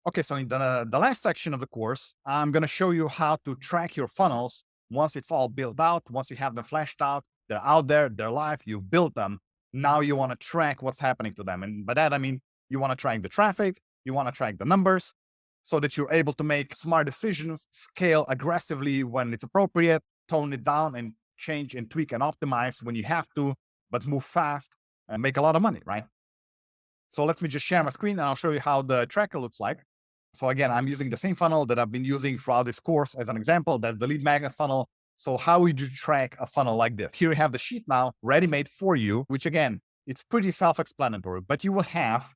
Okay, so in the last section of the course, I'm going to show you how to track your funnels once it's all built out, once you have them fleshed out, they're out there, they're live, you've built them. Now you want to track what's happening to them. And by that, I mean, you want to track the traffic, you want to track the numbers so that you're able to make smart decisions, scale aggressively when it's appropriate, tone it down and change and tweak and optimize when you have to, but move fast and make a lot of money, right? So let me just share my screen and I'll show you how the tracker looks like. So again, I'm using the same funnel that I've been using throughout this course as an example. That's the lead magnet funnel. So how would you track a funnel like this? Here we have the sheet now ready-made for you, which again, it's pretty self-explanatory, but you will have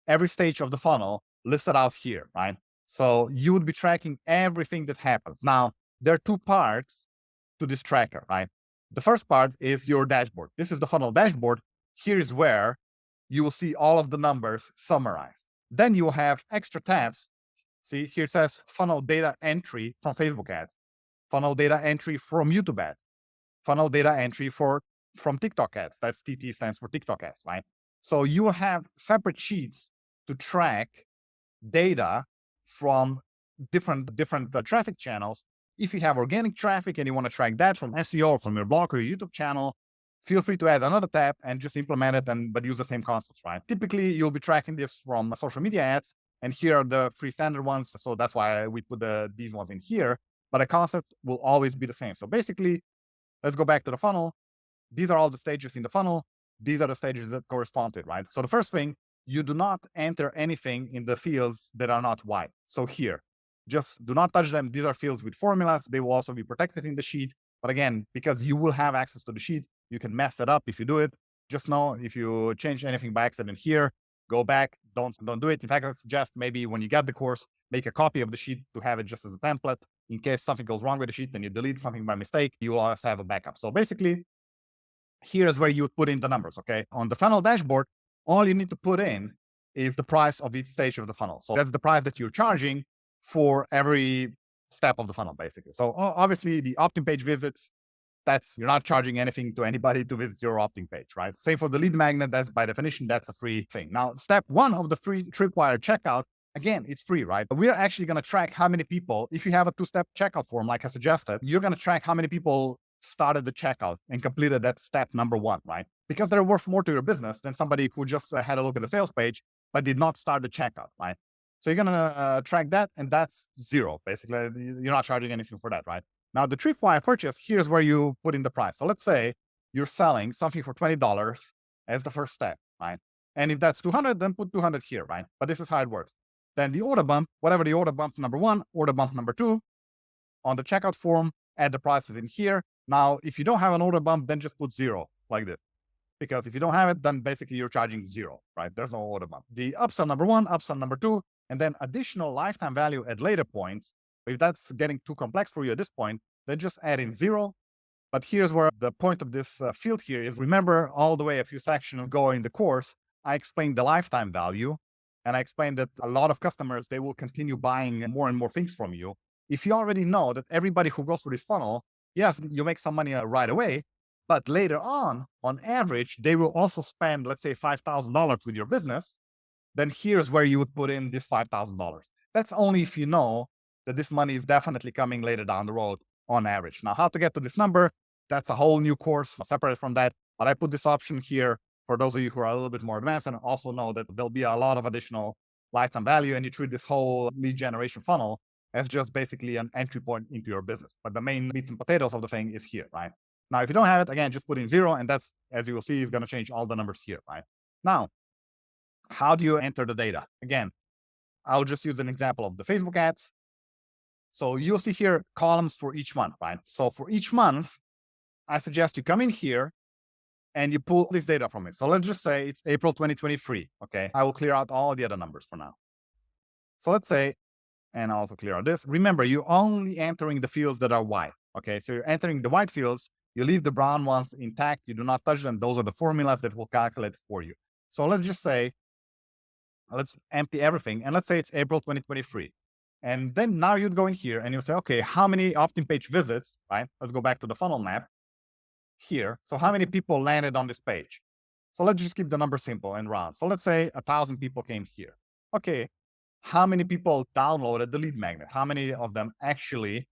every stage of the funnel listed out here, right? So you would be tracking everything that happens. Now, there are two parts to this tracker, right? The first part is your dashboard. This is the funnel dashboard. Here's where you will see all of the numbers summarized. Then you will have extra tabs. See, here it says funnel data entry from Facebook ads, funnel data entry from YouTube ads, funnel data entry from TikTok ads. That's TT stands for TikTok ads, right? So you will have separate sheets to track data from different traffic channels. If you have organic traffic and you want to track that from SEO, from your blog or your YouTube channel, feel free to add another tab and just implement it but use the same concepts, right? Typically, you'll be tracking this from social media ads, and here are the free standard ones. So that's why we put these ones in here, but the concept will always be the same. So basically, let's go back to the funnel. These are all the stages in the funnel. These are the stages that correspond to it, right? So the first thing, you do not enter anything in the fields that are not white. So here, just do not touch them. These are fields with formulas. They will also be protected in the sheet. But again, because you will have access to the sheet, you can mess it up if you do it. Just know if you change anything by accident here, go back, don't do it. In fact, I suggest maybe when you get the course, make a copy of the sheet to have it just as a template. In case something goes wrong with the sheet, then you delete something by mistake, you will always have a backup. So basically, here's where you would put in the numbers, okay? On the funnel dashboard, all you need to put in is the price of each stage of the funnel. So that's the price that you're charging for every step of the funnel, basically. So obviously the opt-in page visits, that's you're not charging anything to anybody to visit your opt-in page, right? Same for the lead magnet, that's by definition, that's a free thing. Now, step one of the free Tripwire checkout, again, it's free, right? But we're actually going to track how many people, if you have a two-step checkout form, like I suggested, you're going to track how many people started the checkout and completed that step number one, right? Because they're worth more to your business than somebody who just had a look at the sales page, but did not start the checkout, right? So you're going to track that, and that's zero. Basically, you're not charging anything for that, right? Now, the Tripwire purchase, here's where you put in the price. So let's say you're selling something for $20 as the first step, right? And if that's 200, then put 200 here, right? But this is how it works. Then the order bump, whatever the order bump number one, order bump number two, on the checkout form, add the prices in here. Now, if you don't have an order bump, then just put zero like this. Because if you don't have it, then basically you're charging zero, right? There's no order bump. The upsell number one, upsell number two, and then additional lifetime value at later points. If that's getting too complex for you at this point, then just add in zero. But here's where the point of this field here is, remember all the way a few sections ago in the course, I explained the lifetime value. And I explained that a lot of customers, they will continue buying more and more things from you. If you already know that everybody who goes through this funnel, yes, you make some money right away, but later on average, they will also spend, let's say, $5,000 with your business. Then here's where you would put in this $5,000. That's only if you know that this money is definitely coming later down the road on average. Now, how to get to this number, that's a whole new course separate from that. But I put this option here for those of you who are a little bit more advanced and also know that there'll be a lot of additional lifetime value, and you treat this whole lead generation funnel as just basically an entry point into your business. But the main meat and potatoes of the thing is here, right? Now, if you don't have it, again, just put in zero, and that's, as you will see, is going to change all the numbers here, right? Now, how do you enter the data? Again, I'll just use an example of the Facebook ads. So you'll see here columns for each month, right? So for each month, I suggest you come in here and you pull this data from it. So let's just say it's April 2023. Okay. I will clear out all the other numbers for now. So let's say, and I'll also clear out this. Remember, you're only entering the fields that are white. Okay. So you're entering the white fields. You leave the brown ones intact. You do not touch them. Those are the formulas that will calculate for you. So let's just say, let's empty everything. And let's say it's April 2023. And then now you'd go in here and you'll say, okay, how many opt-in page visits, right? Let's go back to the funnel map here. So how many people landed on this page? So let's just keep the number simple and round. So let's say 1,000 people came here. Okay. how many people downloaded the lead magnet? How many of them actually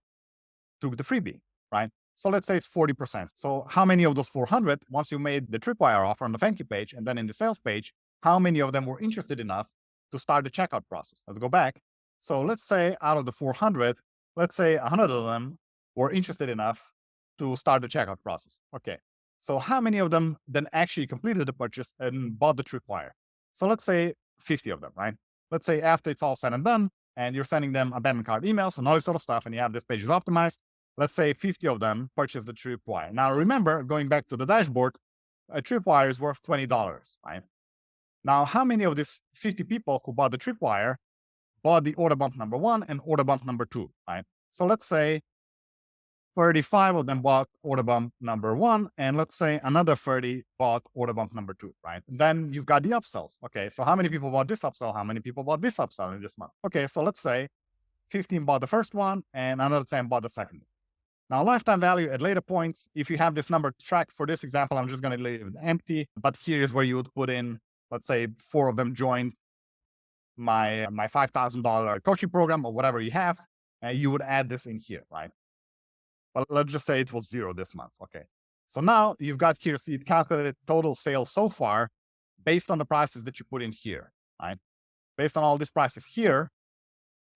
took the freebie, right? So let's say it's 40%. So how many of those 400, once you made the Tripwire offer on the thank you page and then in the sales page, how many of them were interested enough to start the checkout process? Let's go back. So let's say out of the 400, let's say 100 of them were interested enough to start the checkout process. Okay. So how many of them then actually completed the purchase and bought the Tripwire? So let's say 50 of them, right? Let's say after it's all said and done, and you're sending them abandoned cart emails and all this sort of stuff, and you have this page is optimized. Let's say 50 of them purchased the Tripwire. Now remember, going back to the dashboard, a Tripwire is worth $20, right? Now, how many of these 50 people who bought the Tripwire bought the order bump number 1 and order bump number 2, right? So let's say 35 of them bought order bump number 1, and let's say another 30 bought order bump number 2, right? Then you've got the upsells. Okay, so how many people bought this upsell? How many people bought this upsell in this month? Okay, so let's say 15 bought the first one and another 10 bought the second one. Now, lifetime value at later points, if you have this number to track, for this example, I'm just going to leave it empty, but here is where you would put in, let's say 4 of them joined my $5,000 coaching program or whatever you have, and you would add this in here, right? But let's just say it was 0 this month. Okay. So now you've got here, see it calculated total sales so far based on the prices that you put in here, right? Based on all these prices here,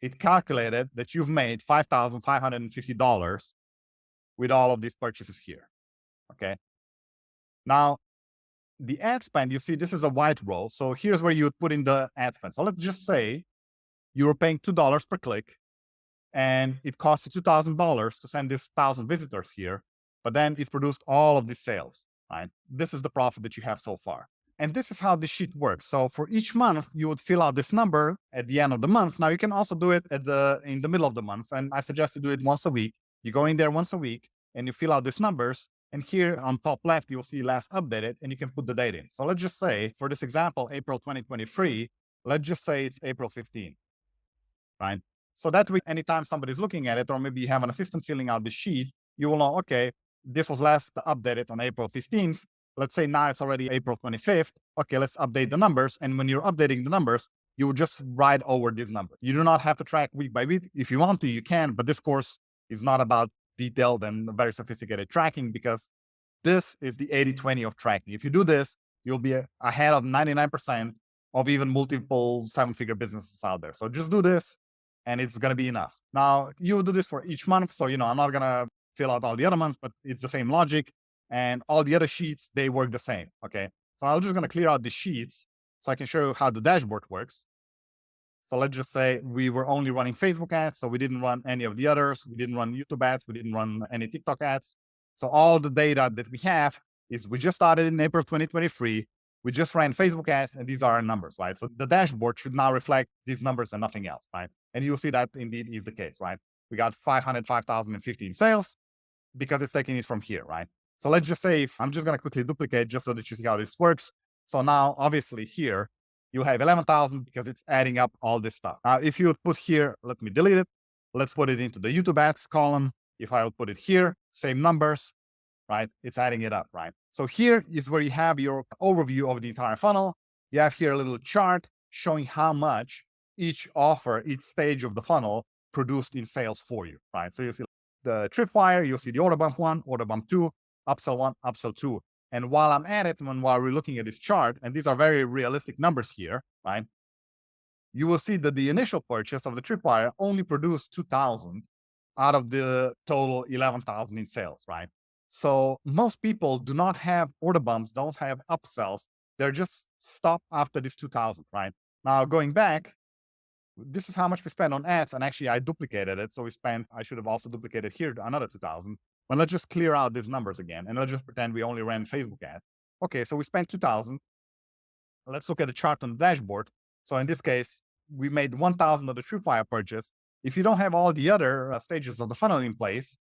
it calculated that you've made $5,550 with all of these purchases here. Okay. Now, the ad spend, you see, this is a white row. So here's where you would put in the ad spend. So let's just say you were paying $2 per click and it cost you $2,000 to send this 1,000 visitors here, but then it produced all of these sales, right? This is the profit that you have so far. And this is how this sheet works. So for each month, you would fill out this number at the end of the month. Now you can also do it in the middle of the month. And I suggest you do it once a week. You go in there once a week and you fill out these numbers. And here on top left, you'll see last updated and you can put the date in. So let's just say for this example, April 2023, let's just say it's April 15, right? So that way, anytime somebody's looking at it, or maybe you have an assistant filling out the sheet, you will know, okay, this was last updated on April 15th. Let's say now it's already April 25th. Okay, let's update the numbers. And when you're updating the numbers, you will just write over this number. You do not have to track week by week. If you want to, you can, but this course is not about detailed and very sophisticated tracking, because this is the 80-20 of tracking. If you do this, you'll be ahead of 99% of even multiple 7-figure businesses out there. So just do this and it's going to be enough. Now, you do this for each month. So, I'm not going to fill out all the other months, but it's the same logic. And all the other sheets, they work the same. Okay. So I'm just going to clear out the sheets so I can show you how the dashboard works. So let's just say we were only running Facebook ads. So we didn't run any of the others. We didn't run YouTube ads. We didn't run any TikTok ads. So all the data that we have is we just started in April 2023. We just ran Facebook ads and these are our numbers, right? So the dashboard should now reflect these numbers and nothing else, right? And you'll see that indeed is the case, right? We got 505,015 sales because it's taking it from here, right? So let's just say, I'm just going to quickly duplicate just so that you see how this works. So now, obviously here, you'll have 11,000 because it's adding up all this stuff. Now, if you would put here, let me delete it. Let's put it into the YouTube ads column. If I would put it here, same numbers, right? It's adding it up, right? So here is where you have your overview of the entire funnel. You have here a little chart showing how much each offer, each stage of the funnel produced in sales for you, right? So you see the Tripwire, you'll see the order bump 1, order bump 2, upsell 1, upsell 2. And while I'm at it, while we're looking at this chart, and these are very realistic numbers here, right? You will see that the initial purchase of the Tripwire only produced 2,000 out of the total 11,000 in sales, right? So most people do not have order bumps, don't have upsells. They're just stopped after this 2,000, right? Now going back, this is how much we spent on ads, and actually I duplicated it. So I should have also duplicated here another 2,000. But let's just clear out these numbers again, and let's just pretend we only ran Facebook ads. Okay, so we spent 2,000. Let's look at the chart on the dashboard. So in this case, we made 1,000 of the Tripwire purchase. If you don't have all the other stages of the funnel in place,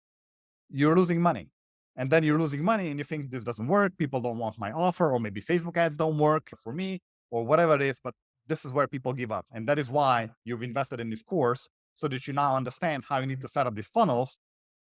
you're losing money. And then you're losing money and you think this doesn't work. People don't want my offer, or maybe Facebook ads don't work for me, or whatever it is. But this is where people give up. And that is why you've invested in this course, so that you now understand how you need to set up these funnels,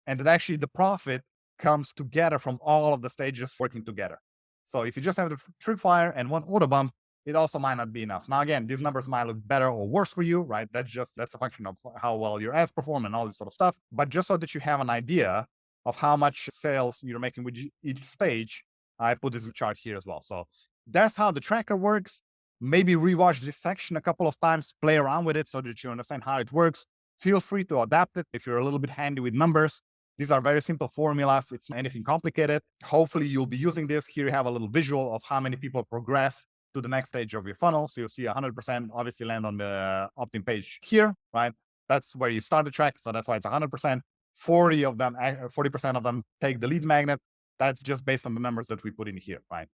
and that actually the profit comes together from all of the stages working together. So if you just have the Tripwire and one order bump, it also might not be enough. Now, again, these numbers might look better or worse for you, right? That's a function of how well your ads perform and all this sort of stuff. But just so that you have an idea of how much sales you're making with each stage, I put this chart here as well. So that's how the tracker works. Maybe rewatch this section a couple of times, play around with it so that you understand how it works. Feel free to adapt it if you're a little bit handy with numbers. These are very simple formulas. It's not anything complicated. Hopefully you'll be using this. Here you have a little visual of how many people progress to the next stage of your funnel. So you'll see 100% obviously land on the opt-in page here, right? That's where you start the track. So that's why it's 100%. 40% of them take the lead magnet. That's just based on the numbers that we put in here, right?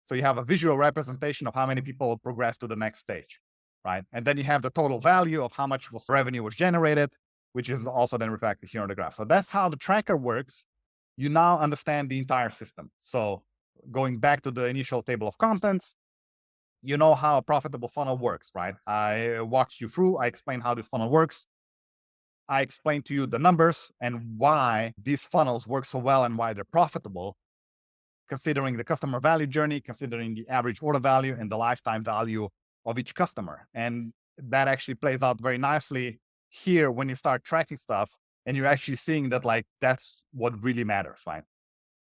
So you have a visual representation of how many people progress to the next stage, right? And then you have the total value of how much revenue was generated, which is also then reflected here on the graph. So that's how the tracker works. You now understand the entire system. So going back to the initial table of contents, you know how a profitable funnel works, right? I walked you through, I explained how this funnel works. I explained to you the numbers and why these funnels work so well and why they're profitable, considering the customer value journey, considering the average order value and the lifetime value of each customer. And that actually plays out very nicely here when you start tracking stuff and you're actually seeing that like that's what really matters, right?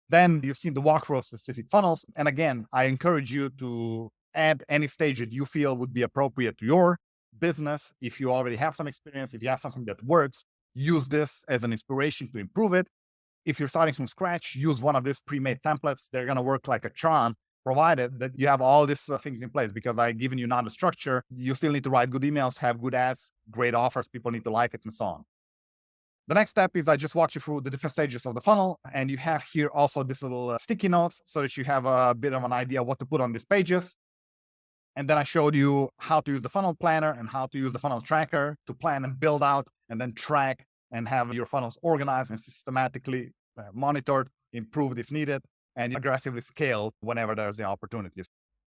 Then you've seen the walkthrough of specific funnels. And again, I encourage you to add any stage that you feel would be appropriate to your business. If you already have some experience, if you have something that works, use this as an inspiration to improve it. If you're starting from scratch, use one of these pre-made templates. They're going to work like a charm, provided that you have all these things in place, because I've given you now the structure. You still need to write good emails, have good ads, great offers. People need to like it and so on. The next step is I just walked you through the different stages of the funnel, and you have here also this little sticky notes so that you have a bit of an idea what to put on these pages. And then I showed you how to use the funnel planner and how to use the funnel tracker to plan and build out and then track and have your funnels organized and systematically monitored, improved if needed, and aggressively scaled whenever there's the opportunities.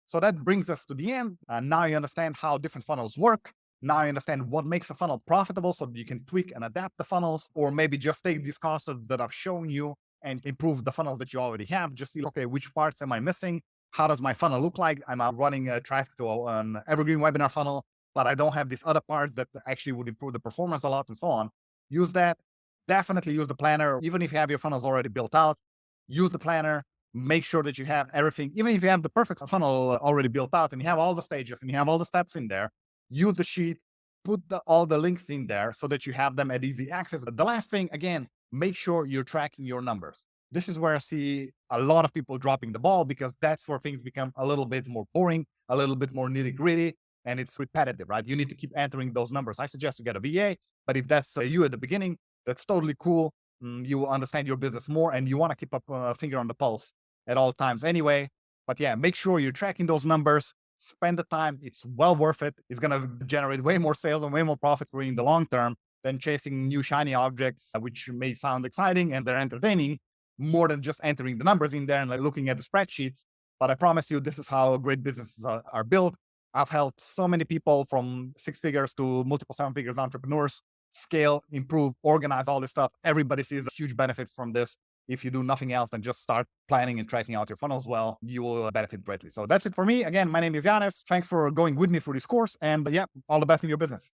So that brings us to the end. Now you understand how different funnels work. Now you understand what makes a funnel profitable so you can tweak and adapt the funnels, or maybe just take these concepts that I've shown you and improve the funnels that you already have. Just see, okay, which parts am I missing? How does my funnel look like? I'm running traffic to an evergreen webinar funnel, but I don't have these other parts that actually would improve the performance a lot and so on. Use that. Definitely use the planner. Even if you have your funnels already built out, use the planner. Make sure that you have everything. Even if you have the perfect funnel already built out and you have all the stages and you have all the steps in there, use the sheet, put all the links in there so that you have them at easy access. But the last thing, again, make sure you're tracking your numbers. This is where I see a lot of people dropping the ball, because that's where things become a little bit more boring, a little bit more nitty gritty, and it's repetitive, right? You need to keep entering those numbers. I suggest you get a VA, but if that's you at the beginning, that's totally cool. You will understand your business more and you want to keep a finger on the pulse at all times anyway. But yeah, make sure you're tracking those numbers, spend the time. It's well worth it. It's going to generate way more sales and way more profit for you in the long term than chasing new shiny objects, which may sound exciting and they're entertaining, more than just entering the numbers in there and like looking at the spreadsheets. But I promise you, this is how great businesses are built. I've helped so many people from 6 figures to multiple 7 figures entrepreneurs scale, improve, organize all this stuff. Everybody sees a huge benefits from this. If you do nothing else than just start planning and tracking out your funnels well, you will benefit greatly. So that's it for me. Again, my name is Yanis. Thanks for going with me through this course. And yeah, all the best in your business.